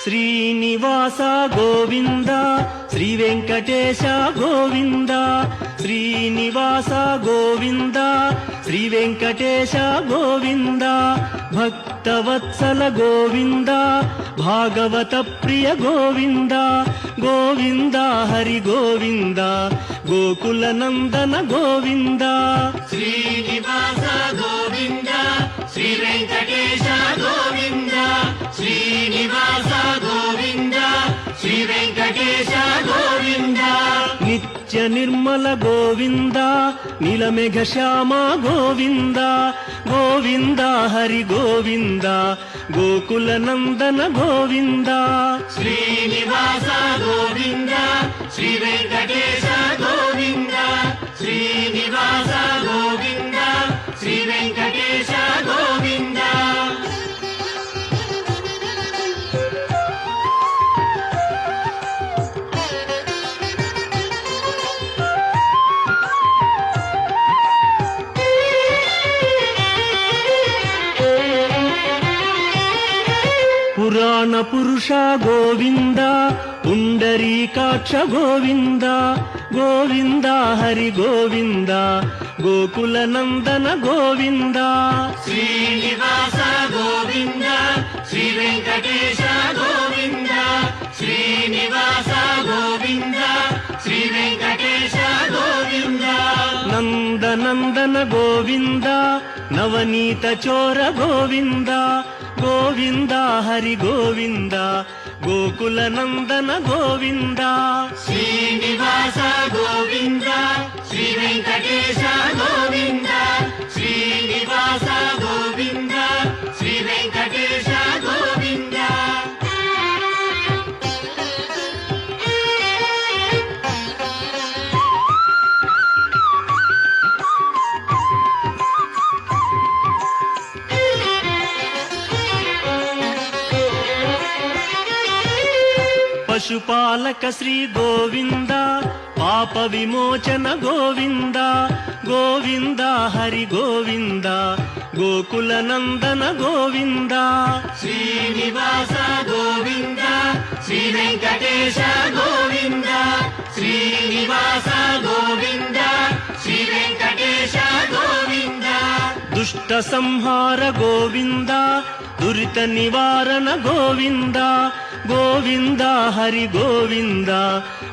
శ్రీనివాస గోవింద శ్రీ వెంకటేశ గోవింద శ్రీనివాస గోవింద శ్రీ వెంకటేశ గోవింద భక్తవత్సల గోవింద భాగవత ప్రియ గోవింద గోవింద హరి గోవింద గోకుల నందన గోవింద శ్రీనివాస గోవింద శ్రీ వెంకటేశ గోవింద శ్రీనివాస గోవింద శ్రీ వెంకటేశ గోవింద నిత్య నిర్మల గోవింద నీలమేఘ శ్యామ గోవింద గోవింద హరి గోవింద గోకుల నందన గోవింద శ్రీనివాస గోవింద శ్రీ వెంకటేశ గోవింద శ్రీనివాస గోవింద శ్రీ వెంకటేశ గోవింద పురాణ పురుష గోవింద పుండరీకాక్ష గోవింద గోవింద హరి గోవింద గోకుల నందన గోవింద శ్రీనివాస గోవింద శ్రీ వెంకటేశ గోవింద శ్రీనివాస గోవింద శ్రీ వెంకటేశ గోవింద నందనందన గోవింద నవనీత చోర గోవింద గోవింద హరి గోవింద గోకుల నందన గోవింద శ్రీనివాస గోవింద శ్రీ వెంకటేశ గోవింద శ్రీనివాస గోవింద శ్రీ వెంకటేశ గోవింద పశుపాలక శ్రీ గోవింద పాప విమోచన గోవింద గోవింద హరి గోవింద గోకుల నందన గోవింద శ్రీనివాస గోవింద శ్రీ వెంకటేశ గోవింద శ్రీనివాస గోవింద శ్రీ వెంకటేశ గోవింద దుష్ట సంహార గోవింద దురిత నివారణ గోవింద గోవింద హరి గోవింద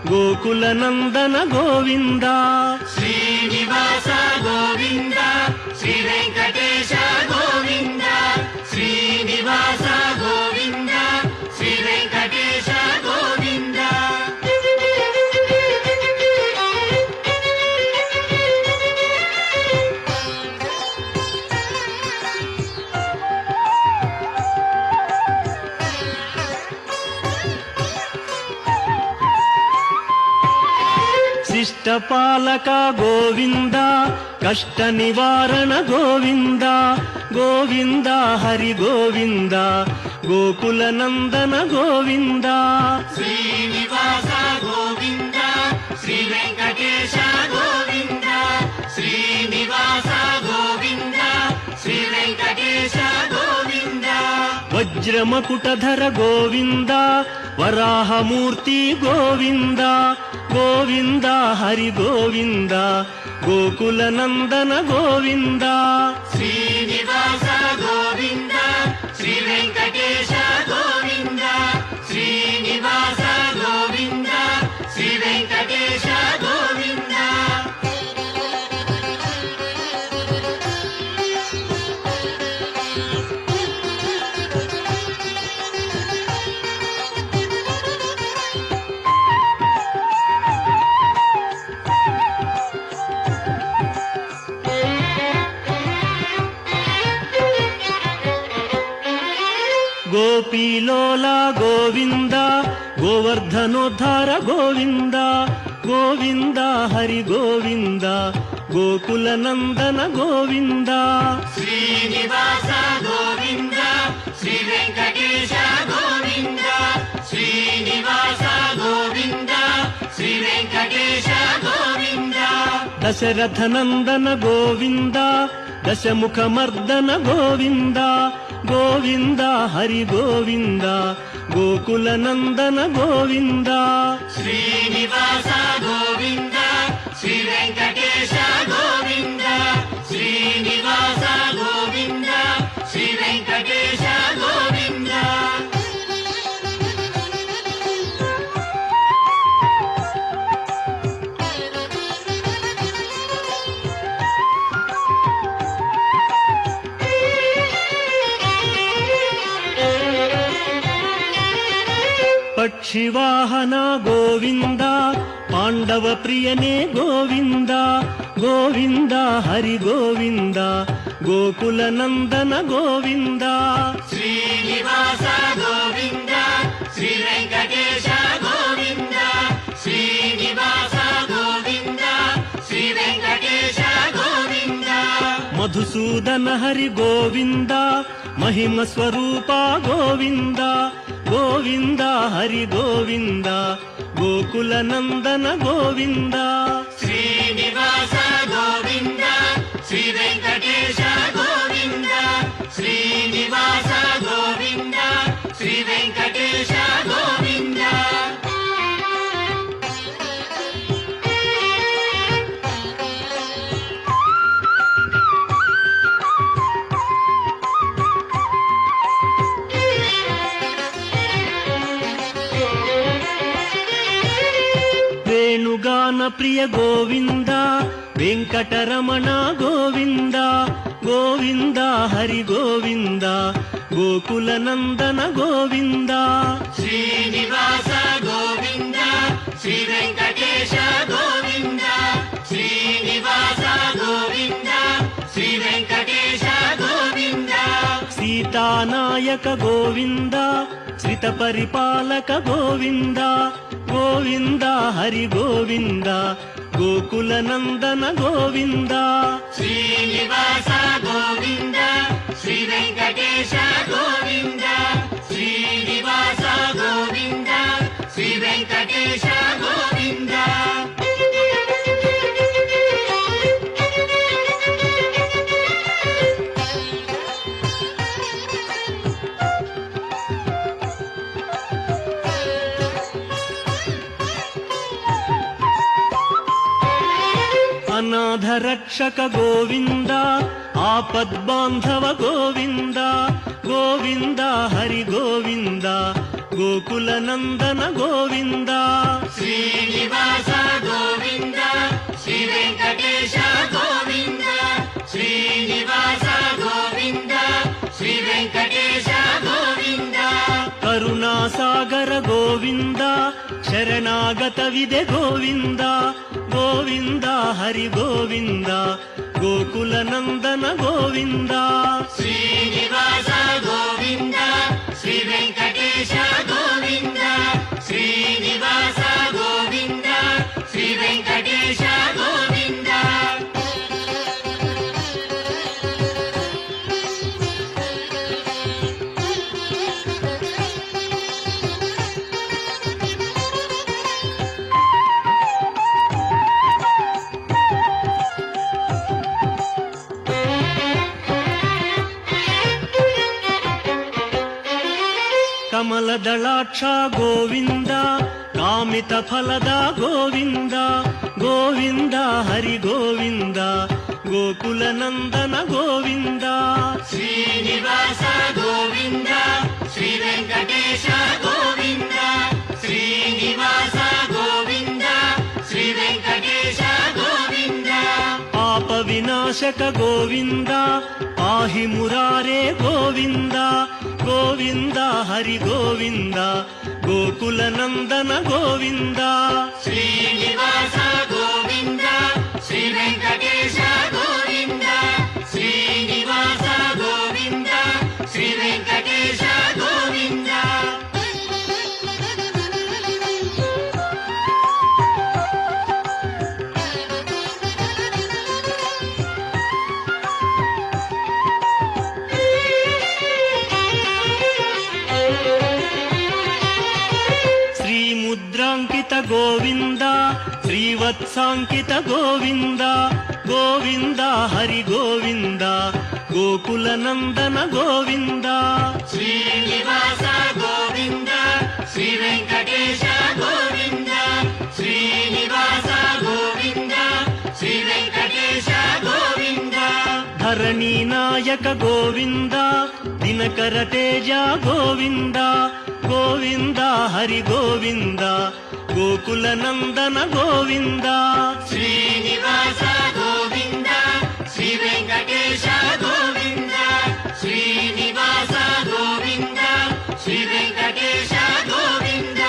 గోకుల నందన గోవింద శ్రీనివాస గోవింద శ్రీ వెంకటేశ గోవింద శ్రీనివాస గోవింద శ్రీ వెంకటేశ గోవింద శిష్టపాలక గోవింద కష్ట నివారణ గోవింద గోవింద హరి గోవింద గోకుల నందన గోవింద శ్రీనివాస గోవింద శ్రీ వెంకటేశ గోవింద శ్రీనివాస గోవింద శ్రీ వెంకటేశ గోవింద వజ్రమకుటధర గోవింద వరాహమూర్తి గోవింద గోవింద హరి గోవింద గోకుల నందన గోవింద శ్రీనివాస గోవింద శ్రీ వెంకటేశ గోవింద శ్రీనివాస గోవింద శ్రీ వెంకటేశ గోవింద గోపీలోల గోవింద గోవర్ధనోద్ధార గోవింద గోవింద హరి గోవింద గోకుల నందన గోవింద శ్రీనివాస గోవింద శ్రీ వెంకటేశ గోవింద శ్రీనివాస గోవింద శ్రీ వెంకటేశ గోవింద దశరథ నందన గోవింద దశముఖ మర్దన గోవింద గోవింద హరి గోవింద ಗೋಕುಲನಂದನ ಗೋವಿಂದ ಶ್ರೀನಿವಾಸ ಗೋವಿಂದ ಶ್ರೀ ವೆಂಕಟೇಶ ಗೋವಿಂದ ಶ್ರೀನಿವಾಸ ಗೋವಿಂದ ಶ್ರೀ ವೆಂಕಟೇಶ ಗೋವಿಂದ ಪಕ್ಷಿವಾಹನ ಗೋವಿಂದ ಪಾಂಡವ ಪ್ರಿಯನೇ ಗೋವಿಂದ ಗೋವಿಂದ ಹರಿ ಗೋವಿಂದ ಗೋಕುಲನಂದನ ಗೋವಿಂದ ಶ್ರೀನಿವಾಸ ಗೋವಿಂದ ಶ್ರೀ ವೆಂಕಟೇಶ ಗೋವಿಂದ ಶ್ರೀನಿವಾಸ ಗೋವಿಂದ ಶ್ರೀ ವೆಂಕಟೇಶ ಗೋವಿಂದ ಮಧುಸೂದನ ಹರಿ ಗೋವಿಂದ ಮಹಿಮ ಸ್ವರೂಪ ಗೋವಿಂದ ಗೋವಿಂದ ಹರಿ ಗೋವಿಂದ ಗೋಕುಲನಂದನ ಗೋವಿಂದ ಶ್ರೀನಿವಾಸ ಗೋವಿಂದ ಶ್ರೀ ವೆಂಕಟೇಶ ಗೋವಿಂದ ಶ್ರೀನಿವಾಸ ಗೋವಿಂದ ಶ್ರೀ ವೆಂಕಟೇಶ ಗೋವಿಂದ ವೇಣುಗಾನ ಪ್ರಿಯ ಗೋವಿಂದ ವೆಂಕಟರಮಣ ಗೋವಿಂದ ಗೋವಿಂದ ಹರಿ ಗೋವಿಂದ ಗೋಕುಲನಂದನ ಗೋವಿಂದ ಶ್ರೀನಿವಾಸ ಗೋವಿಂದ ಶ್ರೀ ವೆಂಕಟೇಶ ಗೋವಿಂದ ಶ್ರೀನಿವಾಸ ಗೋವಿಂದ ಶ್ರೀ ವೆಂಕಟೇಶ ಗೋವಿಂದ ಸೀತಾನಾಯಕ ಗೋವಿಂದ ಶ್ರಿತ ಪರಿಪಾಲಕ ಗೋವಿಂದ ಗೋವಿಂದ ಹರಿ ಗೋವಿಂದ ಗೋಕುಲನಂದನ ಗೋವಿಂದ ಶ್ರೀನಿವಾಸ ಗೋವಿಂದ ಶ್ರೀ ವೆಂಕಟೇಶ ಗೋವಿಂದ ಶ್ರೀನಿವಾಸ ಗೋವಿಂದ ಶ್ರೀ ವೆಂಕಟೇಶ ಗೋವಿಂದ ಅನಾಥ ರಕ್ಷಕ ಗೋವಿಂದ ಆಪದ್ಬಾಂಧವ ಗೋವಿಂದ ಗೋವಿಂದ ಹರಿ ಗೋವಿಂದ ಗೋಕುಲನಂದನ ಗೋವಿಂದ ಶ್ರೀನಿವಾಸ ಗೋವಿಂದ ಶ್ರೀ ವೆಂಕಟೇಶ ಗೋವಿಂದ ಶ್ರೀನಿವಾಸ ಗೋವಿಂದ ಶ್ರೀ ವೆಂಕಟೇಶ ಗೋವಿಂದ ಕರುಣಾಸಾಗರ ಗೋವಿಂದ ಶರಣಾಗತವಿದೆ ಗೋವಿಂದ ಗೋವಿಂದ ಹರಿ ಗೋವಿಂದ ಗೋಕುಲನಂದನ ಗೋವಿಂದ ಶ್ರೀನಿವಾಸ ಗೋವಿಂದ ಶ್ರೀ ವೆಂಕಟೇಶ ಗೋವಿಂದ ಶ್ರೀನಿವಾಸ ಗೋವಿಂದ ಶ್ರೀ ವೆಂಕಟೇಶ ಗೋವಿಂದ ಕಮಲದಳಾಕ್ಷ ಗೋವಿಂದ ಕಾಮಿತ ಫಲದ ಗೋವಿಂದ ಗೋವಿಂದ ಹರಿ ಗೋವಿಂದ ಗೋಕುಲನಂದನ ಗೋವಿಂದ ಶ್ರೀನಿವಾಸ ಗೋವಿಂದ ಶ್ರೀ ವೆಂಕಟೇಶ ಗೋವಿಂದ ಶ್ರೀನಿವಾಸ ಗೋವಿಂದ ಶ್ರೀ ವೆಂಕಟೇಶ ಗೋವಿಂದ ಪಾಪ ವಿನಾಶಕ ಗೋವಿಂದ ಪಾಹಿ ಮುರಾರೇ ಗೋವಿಂದ ಗೋವಿಂದ ಹರಿ ಗೋವಿಂದ ಗೋಕುಲನಂದನ ಗೋವಿಂದ ಶ್ರೀನಿವಾಸ ಗೋವಿಂದ ಶ್ರೀ ವೆಂಕಟೇಶ ಗೋವಿಂದ ಶ್ರೀನಿವಾಸ ಗೋವಿಂದ ಶ್ರೀ ವೆಂಕಟೇಶ ಗೋವಿಂದ ಶ್ರೀಮುದ್ರಾಂಕಿತ ಗೋವಿಂದ ಶ್ರೀವತ್ಸಾಂಕಿತ ಗೋವಿಂದ ಗೋವಿಂದ ಹರಿ ಗೋವಿಂದ ಗೋಕುಲನಂದನ ಗೋವಿಂದ ಶ್ರೀನಿವಾಸ ಗೋವಿಂದ ನಾಯಕ ಗೋವಿಂದ ದಿನಕರ ತೇಜ ಗೋವಿಂದ ಗೋವಿಂದ ಹರಿ ಗೋವಿಂದ ಗೋಕುಲ ನಂದನ ಗೋವಿಂದ ಶ್ರೀನಿವಾಸ ಗೋವಿಂದ ಶ್ರೀ ವೆಂಕಟೇಶ ಗೋವಿಂದ ಶ್ರೀನಿವಾಸ ಗೋವಿಂದ ಶ್ರೀ ವೆಂಕಟೇಶ ಗೋವಿಂದ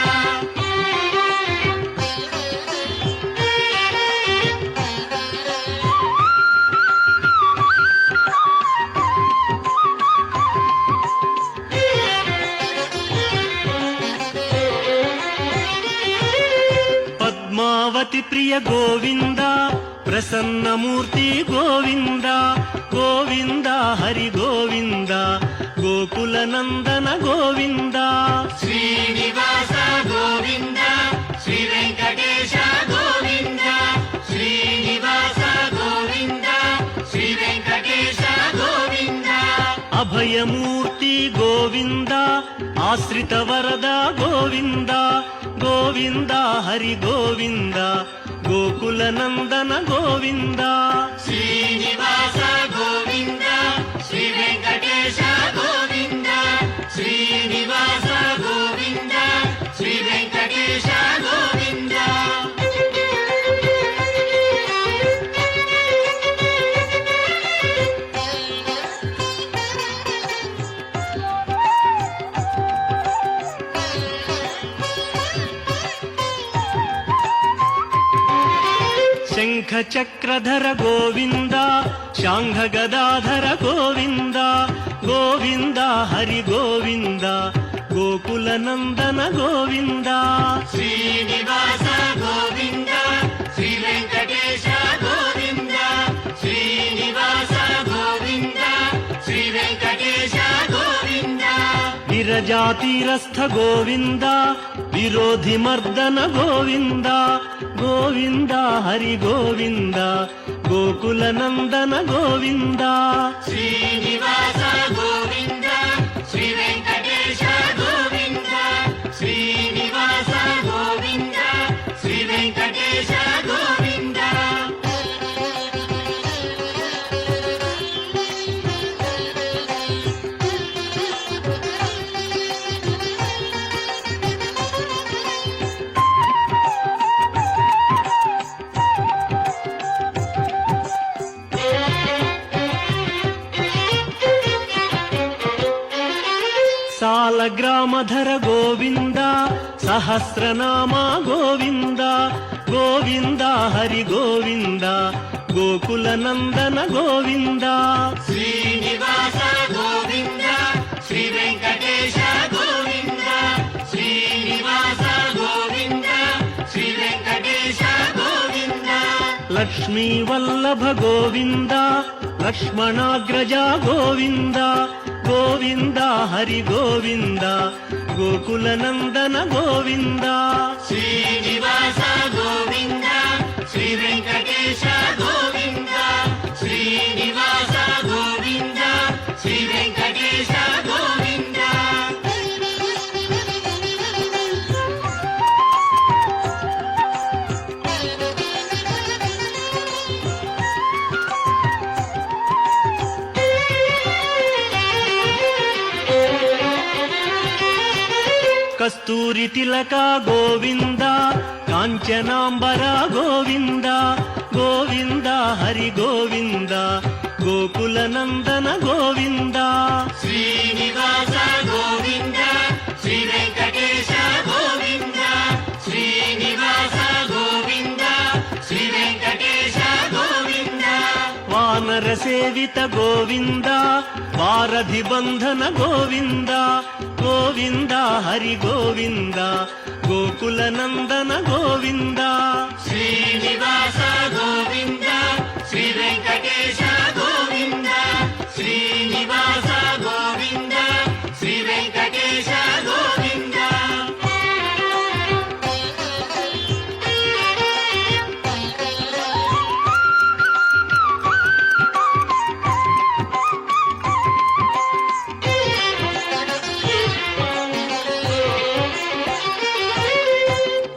ಪದ್ಮಾವತಿ ಪ್ರಿಯ ಗೋವಿಂದ ಪ್ರಸನ್ನ ಮೂರ್ತಿ ಗೋವಿಂದ ಗೋವಿಂದ ಹರಿ ಗೋವಿಂದ ಗೋಕುಲ ನಂದನ ಗೋವಿಂದ ಶ್ರೀನಿವಾಸ ಗೋವಿಂದ ಶ್ರೀ ವೆಂಕಟೇಶ ಗೋವಿಂದ ಶ್ರೀನಿವಾಸ ಗೋವಿಂದ ಶ್ರೀ ವೆಂಕಟೇಶ ಗೋವಿಂದ ಅಭಯಮೂರ್ತಿ ಗೋವಿಂದ ಆಶ್ರಿತ ವರದ ಗೋವಿಂದ ಗೋವಿಂದ ಹರಿ ಗೋವಿಂದ ಗೋಕುಲ ನಂದನ ಗೋವಿಂದ ಶ್ರೀನಿವಾಸ ಗೋವಿಂದ ಶ್ರೀ ವೆಂಕಟೇಶ ಗೋವಿಂದ ಶ್ರೀನಿವಾಸ ಗೋವಿಂದ ಶ್ರೀ ವೆಂಕಟೇಶ ಗೋವಿಂದ ಶಂಖ ಚಕ್ರಧರ ಗೋವಿಂದ ಶಾಂಘ ಗದಾಧರ ಗೋವಿಂದ ಗೋವಿಂದ ಹರಿ ಗೋವಿಂದ ಗೋಕುಲ ನಂದನ ಗೋವಿಂದ ಶ್ರೀನಿವಾಸ ಗೋವಿಂದ ಶ್ರೀ ವೆಂಕಟೇಶ ಗೋವಿಂದ ಶ್ರೀನಿವಾಸ ಗೋವಿಂದ ಶ್ರೀ ವೆಂಕಟೇಶ ಗೋವಿಂದ ವಿರಜಾತೀರಸ್ಥ ಗೋವಿಂದ ವಿರೋಧಿ ಮರ್ದನ ಗೋವಿಂದ ಗೋವಿಂದ ಹರಿ ಗೋವಿಂದ ಗೋಕುಲ ನಂದನ ಗೋವಿಂದ ಶ್ರೀನಿವಾಸ ಗೋವಿಂದ ಶ್ರೀ ವೆಂಕಟೇಶ ಗೋವಿಂದ ಶ್ರೀನಿವಾಸ ಗೋವಿಂದ ಶ್ರೀ ವೆಂಕಟೇಶ ಗೋವಿಂದ ಸಾಲಗ್ರಾಮಧರ ಗೋವಿಂದ ಸಹಸ್ರನಾಮ ಗೋವಿಂದ ಗೋವಿಂದ ಹರಿ ಗೋವಿಂದ ಗೋಕುಲ ನಂದನ ಗೋವಿಂದ ಶ್ರೀನಿವಾಸ ಗೋವಿಂದ ಶ್ರೀ ವೆಂಕಟೇಶ ಗೋವಿಂದ ಶ್ರೀನಿವಾಸ ಗೋವಿಂದ ಶ್ರೀ ವೆಂಕಟೇಶ ಗೋವಿಂದ ಲಕ್ಷ್ಮೀ ವಲ್ಲಭ ಗೋವಿಂದ ಲಕ್ಷ್ಮಣಾಗ್ರಜ ಗೋವಿಂದ ಗೋವಿಂದ ಹರಿ ಗೋವಿಂದ ಗೋಕುಲ ನಂದನ ಗೋವಿಂದ ಶ್ರೀನಿವಾಸ ಗೋವಿಂದ ಶ್ರೀ ವೆಂಕಟೇಶ ಗೋವಿಂದ ಶ್ರೀನಿವಾಸ ಗೋವಿಂದ ಶ್ರೀ ವೆಂಕಟೇಶ ಗೋವಿಂದ ಕಸ್ತೂರಿ ತಿಲಕ ಗೋವಿಂದ ಕಾಂಚನಾಂಬರ ಗೋವಿಂದ ಗೋವಿಂದ ಹರಿ ಗೋವಿಂದ ಗೋಕುಲ ನಂದನ ಗೋವಿಂದ ಶ್ರೀನಿವಾಸ ಗೋವಿಂದ ಶ್ರೀ ವೆಂಕಟೇಶ ಗೋವಿಂದ ಶ್ರೀನಿವಾಸ ಗೋವಿಂದ ಶ್ರೀ ವೆಂಕಟೇಶ ಗೋವಿಂದ ವಾನರ ಸೇವಿತ ಗೋವಿಂದ ವಾರಧಿ ಬಂಧನ ಗೋವಿಂದ ಗೋವಿಂದ ಹರಿ ಗೋವಿಂದ ಗೋಕುಲ ನಂದನ ಗೋವಿಂದ ಶ್ರೀನಿವಾಸ ಗೋವಿಂದ ಶ್ರೀ ವೆಂಕಟೇಶ ಗೋವಿಂದ ಶ್ರೀನಿವಾಸ ಗೋವಿಂದ ಶ್ರೀ ವೆಂಕಟೇಶ ಗೋವಿಂದ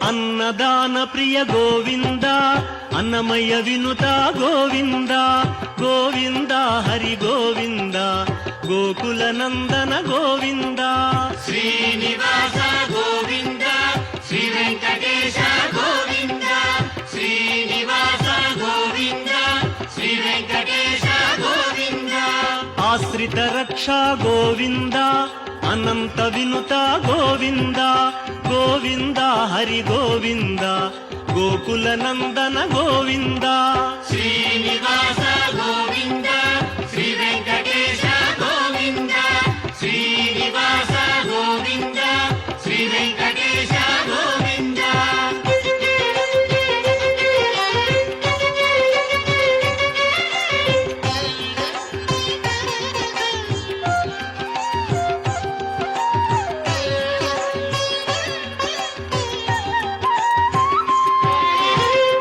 ಅನ್ನದಾನ ಪ್ರಿಯ ಗೋವಿಂದ ಅನ್ನಮಯ ವಿನುತ ಗೋವಿಂದ ಗೋವಿಂದ ಹರಿ ಗೋವಿಂದ ಗೋಕುಲ ನಂದನ ಗೋವಿಂದ ಶ್ರೀನಿವಾಸ ಗೋವಿಂದ ಶ್ರೀ ವೆಂಕಟೇಶ ಗೋವಿಂದ ಶ್ರೀನಿವಾಸ ಗೋವಿಂದ ಶ್ರೀ ವೆಂಕಟೇಶ ಗೋವಿಂದ ಆಶ್ರಿತ ರಕ್ಷಾ ಗೋವಿಂದ ಅನಂತ ವಿನುತ ಗೋವಿಂದ ಗೋವಿಂದ ಹರಿ ಗೋವಿಂದ ಗೋಕುಲ ನಂದನ ಗೋವಿಂದ ಶ್ರೀನಿವಾಸ ಗೋವಿಂದ ಶ್ರೀ ವೆಂಕಟೇಶ ಗೋವಿಂದ ಶ್ರೀನಿವಾಸ ಗೋವಿಂದ ಶ್ರೀ ವೆಂಕಟೇಶ ಗೋವಿಂದ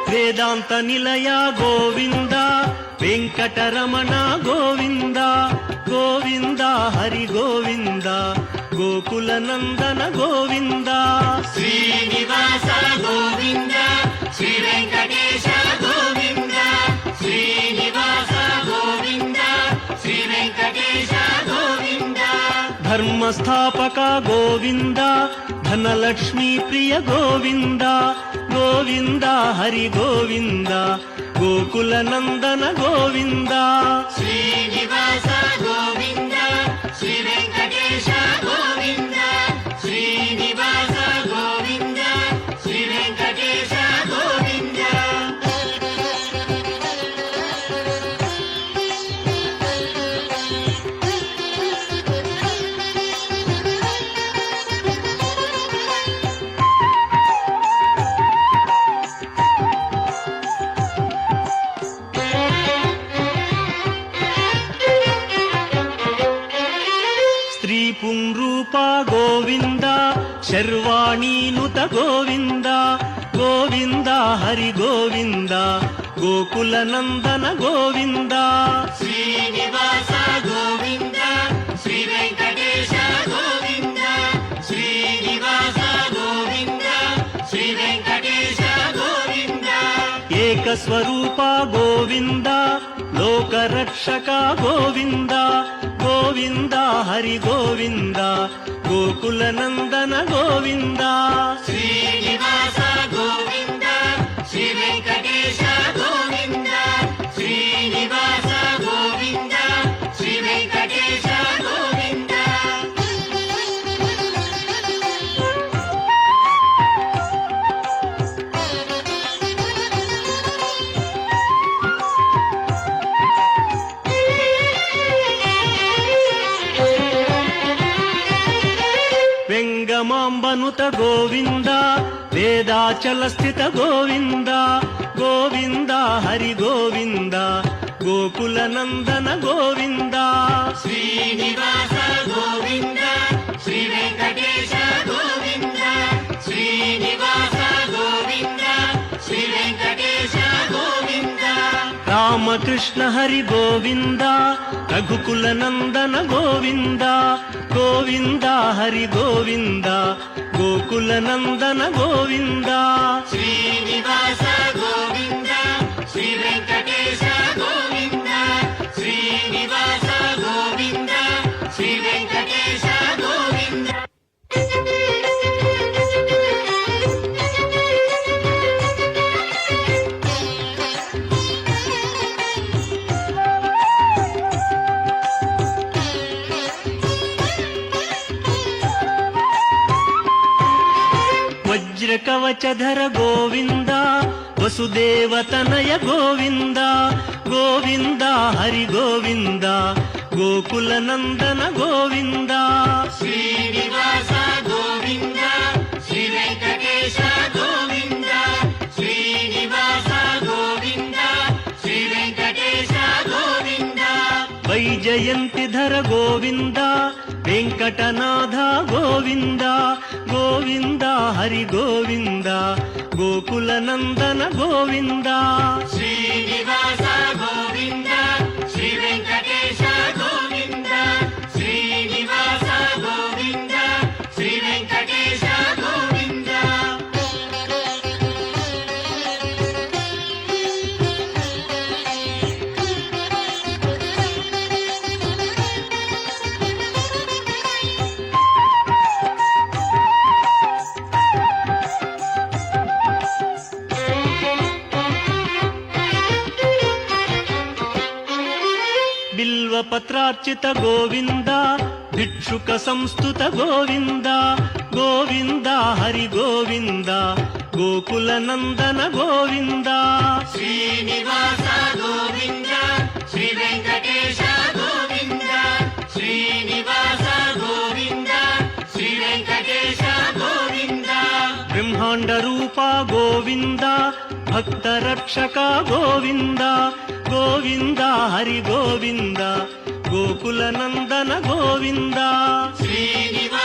ವೇದಾಂತ ನಿಲಯ ಗೋವಿಂದ ವೆಂಕಟರಮಣ ಗೋವಿಂದ ಗೋವಿಂದ ಹರಿ ಗೋವಿಂದ ಗೋಕುಲ ನಂದನ ಗೋವಿಂದ ಶ್ರೀನಿವಾಸ ಗೋವಿಂದ ಶ್ರೀ ವೆಂಕಟೇಶ ಗೋವಿಂದ ಶ್ರೀನಿವಾಸ ಗೋವಿಂದ ಶ್ರೀ ವೆಂಕಟೇಶ ಗೋವಿಂದ ಧರ್ಮ ಸ್ಥಾಪಕ ಗೋವಿಂದ ಧನಲಕ್ಷ್ಮೀ ಪ್ರಿಯ ಗೋವಿಂದ ಗೋವಿಂದ ಹರಿ ಗೋವಿಂದ ಗೋಕುಲ ನಂದನ ಗೋವಿಂದ ಶ್ರೀನಿವಾಸ ಗೋವಿಂದ ಶ್ರೀ ವೆಂಕಟೇಶ ಗೋವಿಂದ ಶ್ರೀನಿವಾಸ ಗೋವಿಂದ ಶ್ರೀ ವೆಂಕಟೇಶ ಗೋವಿಂದ ಸ್ತ್ರೀ ಪುಂರೂಪ ಗೋವಿಂದ ಶರ್ವಾಣೀನುತ ಗೋವಿಂದ ಗೋವಿಂದ ಹರಿ ಗೋವಿಂದ ಗೋಕುಲ ನಂದನ ಗೋವಿಂದ ಶ್ರೀನಿವಾಸ ಗೋವಿಂದ ಶ್ರೀ ವೆಂಕಟೇಶ ಗೋವಿಂದ ಶ್ರೀನಿವಾಸ ಗೋವಿಂದ ಶ್ರೀ ವೆಂಕಟೇಶ ಗೋವಿಂದ ಏಕಸ್ವರೂಪ ಗೋವಿಂದ ಲೋಕರಕ್ಷಕ ಗೋವಿಂದ ಗೋವಿಂದ ಹರಿ ಗೋವಿಂದ ಗೋಕುಲ ನಂದನ ಗೋವಿಂದ ಶ್ರೀನಿವಾಸ ಗೋವಿಂದ ಶ್ರೀ ವೆಂಕಟೇಶ ಗೋವಿಂದ ಶ್ರೀನಿವಾಸ ಗೋವಿಂದ ಶ್ರೀ ವೆಂಕಟೇಶ ಗೋವಿಂದ ವೆಂಗಮಾಂಬನುತ ಗೋವಿಂದ ವೇದಾಚಲ ಸ್ಥಿತ ಗೋವಿಂದ ಗೋವಿಂದ ಹರಿ ಗೋವಿಂದ ಗೋಕುಲ ನಂದನ ಗೋವಿಂದ ಶ್ರೀನಿವಾಸ ಗೋವಿಂದ ಶ್ರೀ ವೆಂಕಟೇಶ ಗೋವಿಂದ ಶ್ರೀನಿವಾಸ ಗೋವಿಂದ ಶ್ರೀ ವೆಂಕಟೇಶ ಗೋವಿಂದ ರಾಮಕೃಷ್ಣ ಹರಿ ಗೋವಿಂದ ರಘುಕುಲ ನಂದನ ಗೋವಿಂದ ಗೋವಿಂದ ಹರಿ ಗೋವಿಂದ ಗೋಕುಲ ನಂದನ ಗೋವಿಂದ ಶ್ರೀನಿವಾಸ ಗೋವಿಂದ ಶ್ರೀ ವೆಂಕಟೇಶ ಗೋವಿಂದ ಶ್ರೀನಿವಾಸ ಗೋವಿಂದ ಶ್ರೀ ವೆಂಕಟೇಶ ಗೋವಿಂದ ವಜ್ರ ಕವಚಧರ ಗೋವಿಂದ ವಸುದೇವತನಯ ಗೋವಿಂದ ಗೋವಿಂದ ಹರಿ ಗೋವಿಂದ ಗೋಕುಲ ನಂದನ ಗೋವಿಂದ ಶ್ರೀನಿವಾಸ ಗೋವಿಂದ ಶ್ರೀ ವೆಂಕಟೇಶ ಗೋವಿಂದ ಶ್ರೀನಿವಾಸ ಗೋವಿಂದ ಶ್ರೀ ವೆಂಕಟೇಶ ಗೋವಿಂದ ವೈಜಯಂತಿಧರ ಗೋವಿಂದ ವೆಂಕಟನಾಥ ಗೋವಿಂದ ಗೋವಿಂದ ಹರಿ ಗೋವಿಂದ ಗೋಕುಲ ನಂದನ ಗೋವಿಂದ ಶ್ರೀನಿವಾಸ ಗೋವಿಂದ ಶ್ರೀ ವೆಂಕಟೇಶ ಗೋವಿಂದ ಶ್ರೀನಿವಾಸ ಗೋವಿಂದ ಶ್ರೀ ವೆಂಕಟೇಶ ಗೋವಿಂದ ಬಿಲ್ವಪತ್ರಾರ್ಚಿತ ಗೋವಿಂದ ಭಿಕ್ಷುಕ ಸಂಸ್ತುತ ಗೋವಿಂದ ಗೋವಿಂದ ಹರಿ ಗೋವಿಂದ ಗೋಕುಲ ನಂದನ ಗೋವಿಂದ ಶ್ರೀನಿವಾಸ ಗೋವಿಂದ ಶ್ರೀ ವೆಂಕಟೇಶ ಗೋವಿಂದ ಶ್ರೀನಿವಾಸ ಗೋವಿಂದ ಶ್ರೀ ವೆಂಕಟೇಶ ಗೋವಿಂದ ಬ್ರಹ್ಮಾಂಡ ರೂಪ ಗೋವಿಂದ ಭಕ್ತ ರಕ್ಷಕ ಗೋವಿಂದ ಗೋವಿಂದ ಹರಿ ಗೋವಿಂದ ಗೋಕುಲ ನಂದನ ಗೋವಿಂದ ಶ್ರೀನಿವಾಸ